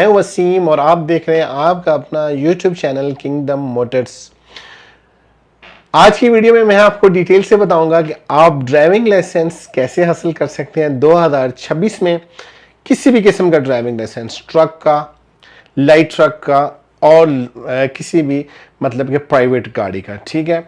मैं वसीम और आप देख रहे हैं आपका अपना YouTube चैनल किंगडम मोटर्स। आज की वीडियो में मैं आपको डिटेल से बताऊंगा कि आप ड्राइविंग लाइसेंस कैसे हासिल कर सकते हैं 2026 में। किसी भी किस्म का ड्राइविंग लाइसेंस, ट्रक का, लाइट ट्रक का और किसी भी मतलब कि प्राइवेट गाड़ी का। ठीक है,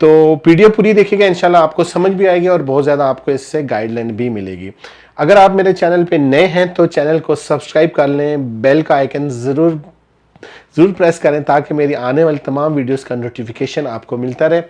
तो वीडियो पूरी देखिएगा, इंशाल्लाह आपको समझ भी आएगी और बहुत ज़्यादा आपको इससे गाइडलाइन भी मिलेगी। अगर आप मेरे चैनल पे नए हैं तो चैनल को सब्सक्राइब कर लें, बेल का आइकन ज़रूर प्रेस करें ताकि मेरी आने वाली तमाम वीडियोस का नोटिफिकेशन आपको मिलता रहे।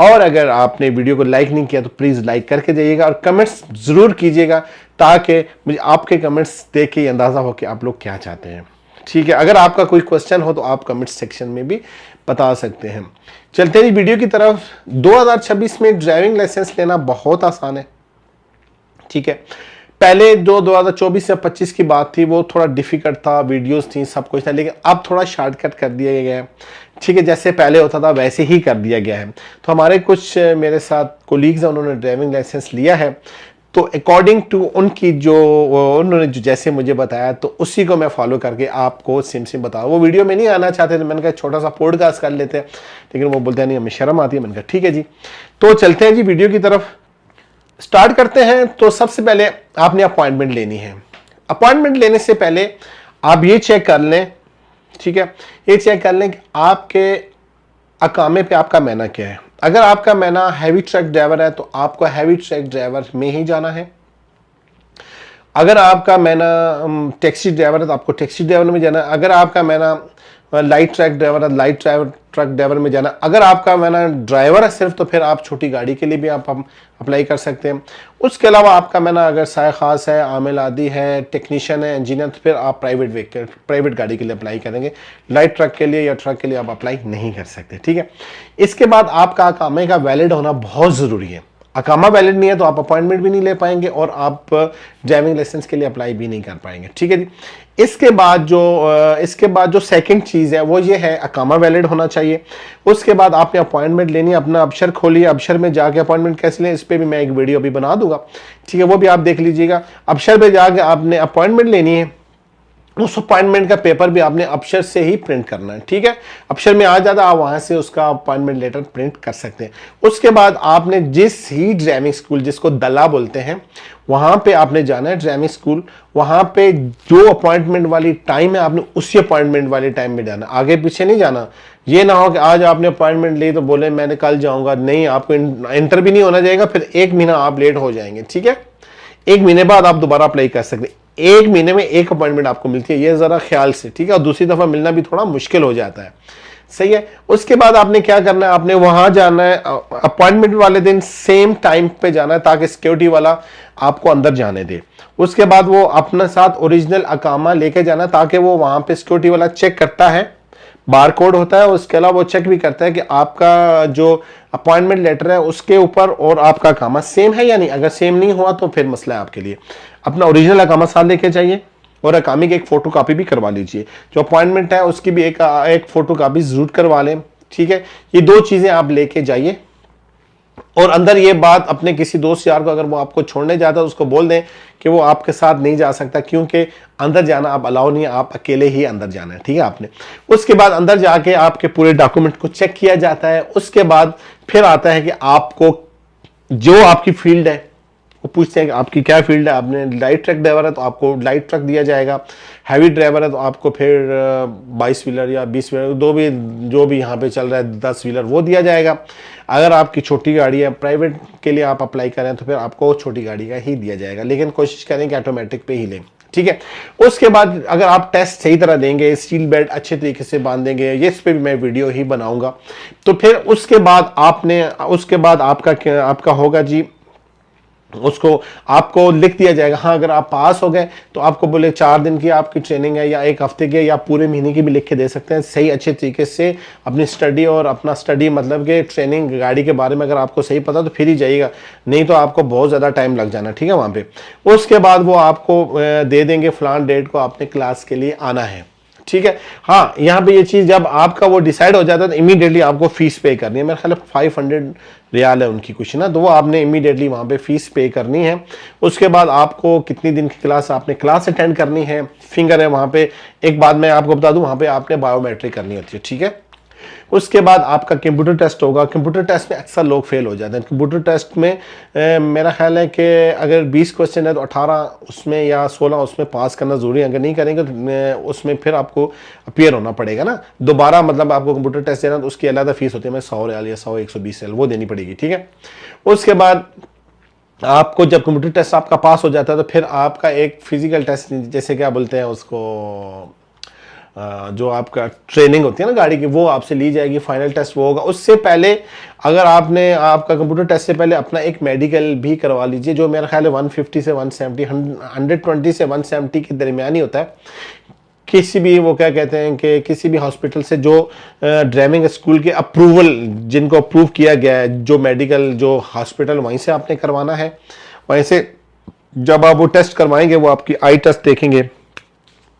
और अगर आपने वीडियो को लाइक नहीं किया तो प्लीज़ लाइक करके जाइएगा और कमेंट्स ज़रूर कीजिएगा ताकि मुझे आपके कमेंट्स देख के अंदाज़ा हो कि आप लोग क्या चाहते हैं। ठीक है, अगर आपका कोई क्वेश्चन हो तो आप कमेंट सेक्शन में भी बता सकते हैं। चलते हैं वीडियो की तरफ। 2026 में ड्राइविंग लाइसेंस लेना बहुत आसान है। ठीक है, पहले जो 2024 या 25 की बात थी वो थोड़ा डिफिकल्ट था, वीडियोस थी, सब कुछ था, लेकिन अब थोड़ा शॉर्टकट कर दिया गया है। ठीक है, जैसे पहले होता था वैसे ही कर दिया गया है। तो हमारे कुछ मेरे साथ कोलीग्स हैं, उन्होंने ड्राइविंग लाइसेंस लिया है, तो अकॉर्डिंग टू उनकी जो उन्होंने जो जैसे मुझे बताया तो उसी को मैं फॉलो करके आपको सिम बताऊँ। वो वीडियो में नहीं आना चाहते थे, मैंने कहा छोटा सा पॉडकास्ट कर लेते हैं, लेकिन वो बोलते हैं नहीं हमें शर्म आती है। मैंने कहा ठीक है जी, तो चलते हैं जी वीडियो की तरफ, स्टार्ट करते हैं। तो सबसे पहले आपने अपॉइंटमेंट लेनी है। अपॉइंटमेंट लेने से पहले आप ये चेक कर लें, ठीक है, ये चेक कर लें कि आपके अकामे पे आपका मैना क्या है। अगर आपका मैना हैवी ट्रक ड्राइवर है तो आपको हैवी ट्रक ड्राइवर में ही जाना है। अगर आपका मैना टैक्सी ड्राइवर है तो आपको टैक्सी ड्राइवर में जाना है। अगर आपका मैना लाइट ट्रक ड्राइवर है, लाइट ट्रक ड्राइवर में जाना। अगर आपका मैना ड्राइवर है सिर्फ, तो फिर आप छोटी गाड़ी के लिए भी आप अप्लाई कर सकते हैं। उसके अलावा आपका मैना अगर साय खास है, आमिल आदि है, टेक्नीशियन है, इंजीनियर, तो फिर आप प्राइवेट गाड़ी के लिए अप्लाई करेंगे। लाइट ट्रक के लिए या ट्रक के लिए आप अप्लाई नहीं कर सकते। ठीक है, इसके बाद आपका अकामे का वैलिड होना बहुत ज़रूरी है। अकामा वैलिड नहीं है तो आप अपॉइंटमेंट भी नहीं ले पाएंगे और आप ड्राइविंग लाइसेंस के लिए अप्लाई भी नहीं कर पाएंगे। ठीक है जी, इसके बाद जो सेकंड चीज़ है वो ये है, अकामा वैलिड होना चाहिए। उसके बाद आपने अपॉइंटमेंट लेनी है, अपना अबशर खोलिए, अबशर में जाके अपॉइंटमेंट कैसे लें इस पर भी मैं एक वीडियो भी बना दूंगा। ठीक है, वो भी आप देख लीजिएगा। अबशर पे जाके आपने अपॉइंटमेंट लेनी है, उस अपॉइंटमेंट का पेपर भी आपने अबशर से ही प्रिंट करना है। ठीक है, अबशर में आ जाता, आप वहां से उसका अपॉइंटमेंट लेटर प्रिंट कर सकते हैं। उसके बाद आपने जिस ही ड्राइविंग स्कूल, जिसको दला बोलते हैं, वहां पे आपने जाना है ड्राइविंग स्कूल। वहां पे जो अपॉइंटमेंट वाली टाइम है आपने उसी अपॉइंटमेंट वाले टाइम में जाना, आगे पीछे नहीं जाना। ये ना हो कि आज आपने अपॉइंटमेंट ली तो बोले मैंने कल जाऊंगा, नहीं, आपको इंटर भी नहीं होना जाएगा, फिर 1 महीना आप लेट हो जाएंगे। ठीक है, 1 महीने बाद आप दोबारा अप्लाई कर सकते हैं। 1 महीने में एक अपॉइंटमेंट आपको मिलती है, ये जरा ख्याल से। ठीक है, और दूसरी दफा मिलना भी थोड़ा मुश्किल हो जाता है। सही है, उसके बाद आपने क्या करना है, आपने वहां जाना है, अपॉइंटमेंट वाले दिन सेम टाइम पे जाना है ताकि सिक्योरिटी वाला आपको अंदर जाने दे। उसके बाद वो अपने साथ ओरिजिनल अकामा लेके जाना ताकि वो वहां पे सिक्योरिटी वाला चेक करता है, बार कोड होता है। उसके अलावा वो चेक भी करता है कि आपका जो अपॉइंटमेंट लेटर है उसके ऊपर और आपका अकामा सेम है या नहीं। अगर सेम नहीं हुआ तो फिर मसला है आपके लिए। अपना ओरिजिनल अकामा साथ लेके जाइए और अकामी की एक फोटो कॉपी भी करवा लीजिए। जो अपॉइंटमेंट है उसकी भी एक फोटो कॉपी जरूर करवा लें। ठीक है, ये 2 चीजें आप लेके जाइए। और अंदर ये बात अपने किसी दोस्त यार को, अगर वो आपको छोड़ने जाता है उसको बोल दें कि वो आपके साथ नहीं जा सकता, क्योंकि अंदर जाना आप अलाउ नहीं है, आप अकेले ही अंदर जाना है। ठीक है, आपने उसके बाद अंदर जाके आपके पूरे डॉक्यूमेंट को चेक किया जाता है। उसके बाद फिर आता है कि आपको जो आपकी फील्ड है वो पूछते हैं कि आपकी क्या फील्ड है। आपने लाइट ट्रक ड्राइवर है तो आपको लाइट ट्रक दिया जाएगा, हैवी ड्राइवर है तो आपको फिर 22 व्हीलर या 20 व्हीलर जो भी यहाँ पे चल रहा है 10 व्हीलर वो दिया जाएगा। अगर आपकी छोटी गाड़ी है, प्राइवेट के लिए आप अप्लाई करें तो फिर आपको छोटी गाड़ी का ही दिया जाएगा, लेकिन कोशिश करें कि ऑटोमेटिक पे ही लें। ठीक है, उसके बाद अगर आप टेस्ट सही तरह देंगे, सील बेल्ट अच्छे तरीके से बांधेंगे, ये इस पे भी मैं वीडियो ही बनाऊंगा, तो फिर उसके बाद आपका होगा जी, उसको आपको लिख दिया जाएगा। हाँ, अगर आप पास हो गए तो आपको बोले 4 दिन की आपकी ट्रेनिंग है या 1 हफ्ते की या पूरे महीने की भी लिख के दे सकते हैं। सही अच्छे तरीके से अपनी स्टडी और अपना स्टडी मतलब कि ट्रेनिंग गाड़ी के बारे में अगर आपको सही पता तो फिर ही जाइएगा, नहीं तो आपको बहुत ज़्यादा टाइम लग जाना। ठीक है, वहाँ पे उसके बाद वो आपको दे देंगे फलान डेट को आपने क्लास के लिए आना है। ठीक है। हाँ, यहाँ पे ये चीज़ जब आपका वो डिसाइड हो जाता है तो इमीडिएटली आपको फीस पे करनी है। मेरे ख्याल 500 रियाल है उनकी कुछ ना, तो वो आपने इमीडिएटली वहाँ पे फीस पे करनी है। उसके बाद आपको कितनी दिन की क्लास, आपने क्लास अटेंड करनी है, फिंगर है वहाँ पे। एक बात मैं आपको बता दूँ, वहाँ पे आपने बायोमेट्रिक करनी होती है, ठीक है। उसके बाद आपका कंप्यूटर टेस्ट होगा। कंप्यूटर टेस्ट में अक्सर लोग फेल हो जाते हैं। कंप्यूटर टेस्ट में मेरा ख्याल है कि अगर 20 क्वेश्चन है तो 18 उसमें या 16 उसमें पास करना ज़रूरी है। अगर नहीं करेंगे तो उसमें फिर आपको अपीयर होना पड़ेगा ना दोबारा, मतलब आपको कंप्यूटर टेस्ट देना, तो उसकी अलग फीस होती है, मैं 100 रियाल या 120 रियाल वो देनी पड़ेगी, ठीक है। उसके बाद आपको जब कंप्यूटर टेस्ट आपका पास हो जाता है तो फिर आपका एक फिजिकल टेस्ट, जैसे क्या बोलते हैं उसको, जो आपका ट्रेनिंग होती है ना गाड़ी की, वो आपसे ली जाएगी। फाइनल टेस्ट वो होगा। उससे पहले अगर आपने आपका कंप्यूटर टेस्ट से पहले अपना एक मेडिकल भी करवा लीजिए, जो मेरा ख्याल है 150 से 170, 120 से 170 के दरमियान ही होता है। किसी भी वो क्या कहते हैं कि किसी भी हॉस्पिटल से जो ड्राइविंग स्कूल के अप्रूवल, जिनको अप्रूव किया गया है, जो मेडिकल जो हॉस्पिटल, वहीं से आपने करवाना है। वहीं से जब आप वो टेस्ट करवाएंगे वो आपकी आई टेस्ट देखेंगे,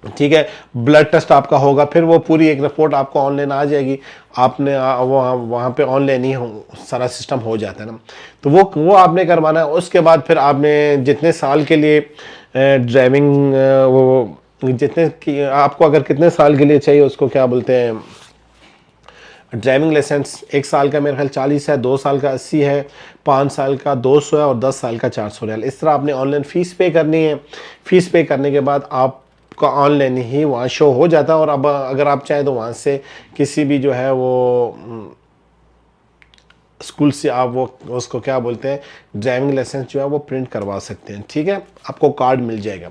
ठीक है, ब्लड टेस्ट आपका होगा, फिर वो पूरी एक रिपोर्ट आपको ऑनलाइन आ जाएगी। आपने वो वहाँ पे ऑनलाइन ही सारा सिस्टम हो जाता है ना, तो वो आपने करवाना है। उसके बाद फिर आपने जितने साल के लिए ड्राइविंग वो जितने आपको अगर कितने साल के लिए चाहिए उसको क्या बोलते हैं ड्राइविंग लाइसेंस, 1 साल का मेरे ख्याल 40 है, 2 साल का 80 है, 5 साल का 200 है और 10 साल का 400 रियाल। इस तरह आपने ऑनलाइन फ़ीस पे करनी है। फ़ीस पे करने के बाद आपका ऑनलाइन ही वहाँ शो हो जाता है। और अब अगर आप चाहें तो वहाँ से किसी भी जो है वो स्कूल से आप वो उसको क्या बोलते हैं ड्राइविंग लाइसेंस जो है वो प्रिंट करवा सकते हैं, ठीक है, आपको कार्ड मिल जाएगा।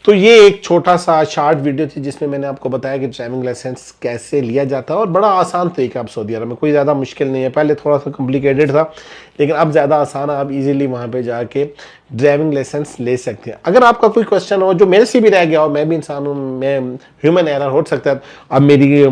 तो ये एक छोटा सा शॉर्ट वीडियो थी जिसमें मैंने आपको बताया कि ड्राइविंग लाइसेंस कैसे लिया जाता है और बड़ा आसान तरीका। अब सऊदी अरब में कोई ज़्यादा मुश्किल नहीं है, पहले थोड़ा सा कॉम्प्लिकेटेड था लेकिन अब ज़्यादा आसान है। आप इजीली वहाँ पे जाके ड्राइविंग लाइसेंस ले सकते हैं। अगर आपका कोई क्वेश्चन हो जो मेरे से भी रह गया हो, मैं भी इंसान हूँ, मैं ह्यूमन एरर हो सकता है, आप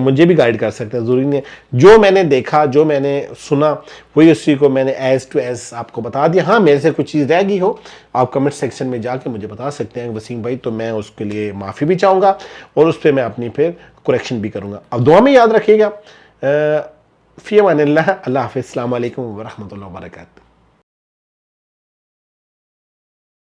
मुझे भी गाइड कर सकते हैं, ज़रूरी नहीं है। जो मैंने देखा, जो मैंने सुना, वही उसी को मैंने एज टू एज आपको बता दिया। हाँ, मेरे से कुछ चीज़ रह गई हो आप कमेंट सेक्शन में जाके मुझे बता सकते हैं वसीम भाई, तो मैं उसके लिए माफ़ी भी चाहूँगा और उस पर मैं अपनी फिर करेक्शन भी करूँगा। अब दुआ में याद रखिएगा। फ़ी अमानिल्लाह, अल्लाह हाफ़िज़, अस्सलामु अलैकुम व रहमतुल्लाहि व बरकातहू।